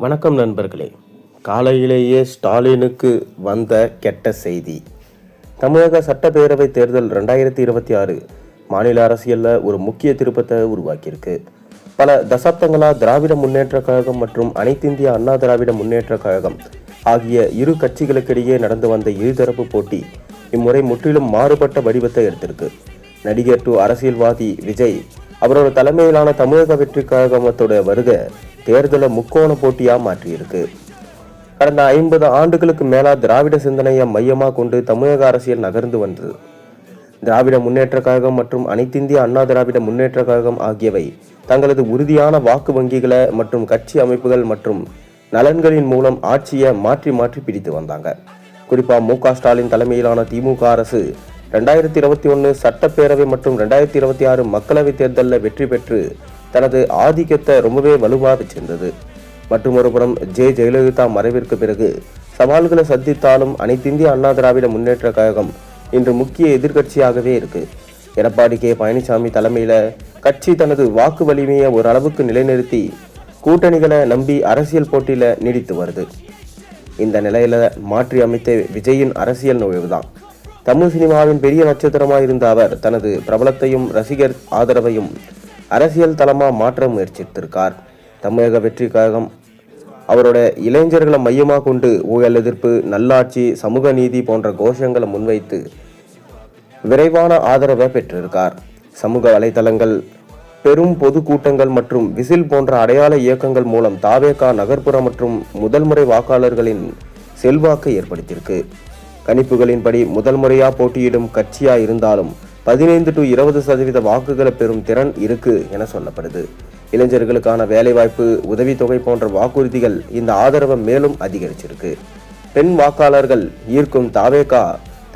வணக்கம் நண்பர்களே. காலையிலேயே ஸ்டாலினுக்கு வந்த கெட்ட செய்தி. தமிழக சட்டப்பேரவை தேர்தல் 2026 மாநில அரசியலில் ஒரு முக்கிய திருப்பத்தை உருவாக்கியிருக்கு. பல தசாப்தங்களாக திராவிட முன்னேற்ற கழகம் மற்றும் அனைத்திந்திய அண்ணா திராவிட முன்னேற்ற கழகம் ஆகிய இரு கட்சிகளுக்கிடையே நடந்து வந்த இருதரப்பு போட்டி இம்முறை முற்றிலும் மாறுபட்ட வடிவத்தை எடுத்திருக்கு. நடிகர் டு அரசியல்வாதி விஜய் அவரோட தலைமையிலான தமிழக வெற்றி கழகத்தோட வருகை தேர்தலை முக்கோண போட்டியா மாற்றியிருக்கு. கடந்த 50 ஆண்டுகளுக்கு மேலா திராவிட சிந்தனையை மையமா கொண்டு தமிழக அரசியல் நகர்ந்து வந்தது. திராவிட முன்னேற்ற கழகம் மற்றும் அனைத்திந்திய அண்ணா திராவிட முன்னேற்ற கழகம் ஆகியவை தங்களது உறுதியான வாக்கு வங்கிகளை மற்றும் கட்சி அமைப்புகள் மற்றும் நலன்களின் மூலம் ஆட்சியை மாற்றி மாற்றி பிடித்து வந்தாங்க. குறிப்பா மு.க. ஸ்டாலின் தலைமையிலான திமுக அரசு 2021 சட்டப்பேரவை மற்றும் 2026 மக்களவை தேர்தலில் வெற்றி பெற்று தனது ஆதிக்கத்தை ரொம்பவே வலுவாக வச்சிருந்தது. மற்றும் ஒருபுறம் ஜெயலலிதா மறைவிற்கு பிறகு சவால்களை சந்தித்தாலும் அனைத்திந்திய அண்ணா திராவிட முன்னேற்ற கழகம் இன்று முக்கிய எதிர்கட்சியாகவே இருக்கு. எடப்பாடி கே பழனிசாமி தலைமையில கட்சி தனது வாக்கு வலிமையை ஓரளவுக்கு நிலைநிறுத்தி கூட்டணிகளை நம்பி அரசியல் போட்டியில நீடித்து வருது. இந்த நிலையில மாற்றி அமைத்த விஜயின் அரசியல் நுழைவுதான். தமிழ் சினிமாவின் பெரிய நட்சத்திரமாக இருந்த அவர் தனது பிரபலத்தையும் ரசிகர் ஆதரவையும் அரசியல் தளமா மாற்ற முயற்சித்திருக்கார். தமிழக வெற்றி கழகம் அவரோட இளைஞர்களை மையமாக கொண்டு ஊழல் எதிர்ப்பு, நல்லாட்சி, சமூக நீதி போன்ற கோஷங்களை முன்வைத்து விரைவான ஆதரவை பெற்றிருக்கார். சமூக வலைதளங்கள், பெரும் பொதுக்கூட்டங்கள் மற்றும் விசில் போன்ற அடையாள இயக்கங்கள் மூலம் தாவேகா நகர்ப்புற மற்றும் முதல் முறை வாக்காளர்களின் செல்வாக்கை ஏற்படுத்தியிருக்கு. கணிப்புகளின்படி முதல் முறையா போட்டியிடும் மேயர் இருந்தாலும் 15 to 20% வாக்குகளை பெறும் திறன் இருக்கு என சொல்லப்படுது. இளைஞர்களுக்கான வேலைவாய்ப்பு, உதவித்தொகை போன்ற வாக்குறுதிகள் இந்த ஆதரவை மேலும் அதிகரிச்சிருக்கு. பெண் வாக்காளர்கள் ஈர்க்கும் தாவேகா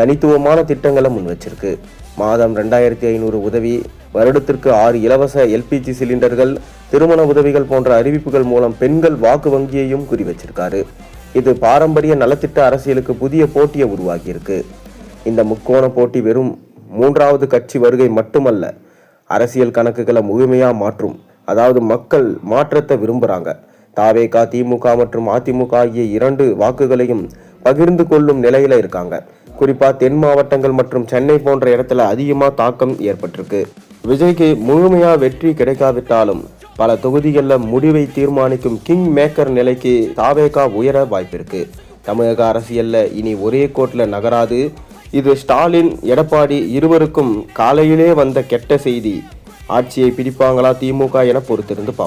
தனித்துவமான திட்டங்களை முன் வச்சிருக்கு. மாதம் 2500 உதவி, வருடத்திற்கு 6 இலவச LPG சிலிண்டர்கள், திருமண உதவிகள் போன்ற அறிவிப்புகள் மூலம் பெண்கள் வாக்கு வங்கியையும் குறி வச்சிருக்காரு. இது பாரம்பரிய நலத்திட்ட அரசியலுக்கு புதிய போட்டியை உருவாக்கியிருக்கு. இந்த முக்கோண போட்டி வெறும் 3வது கட்சி வருகை மட்டுமல்ல, அரசியல் கணக்குகளை முழுமையா மாற்றும். அதாவது மக்கள் மாற்றத்தை விரும்புறாங்க. தாவேகா, திமுக மற்றும் அதிமுக ஆகிய 2 வாக்குகளையும் பகிர்ந்து கொள்ளும் நிலையில இருக்காங்க. குறிப்பா தென் மாவட்டங்கள் மற்றும் சென்னை போன்ற இடத்துல அதிகமா தாக்கம் ஏற்பட்டிருக்கு. விஜய்க்கு முழுமையா வெற்றி கிடைக்காவிட்டாலும் பல தொகுதிகளில் முடிவை தீர்மானிக்கும் கிங் மேக்கர் நிலைக்கு தாவேகா உயர வாய்ப்பிருக்கு. தமிழக அரசியல்ல இனி ஒரே கோட்டில் நகராது. இது ஸ்டாலின், எடப்பாடி இருவருக்கும் காலையிலே வந்த கெட்ட செய்தி. ஆட்சியை பிடிப்பாங்களா திமுக என பொறுத்திருந்து பார்ப்போம்.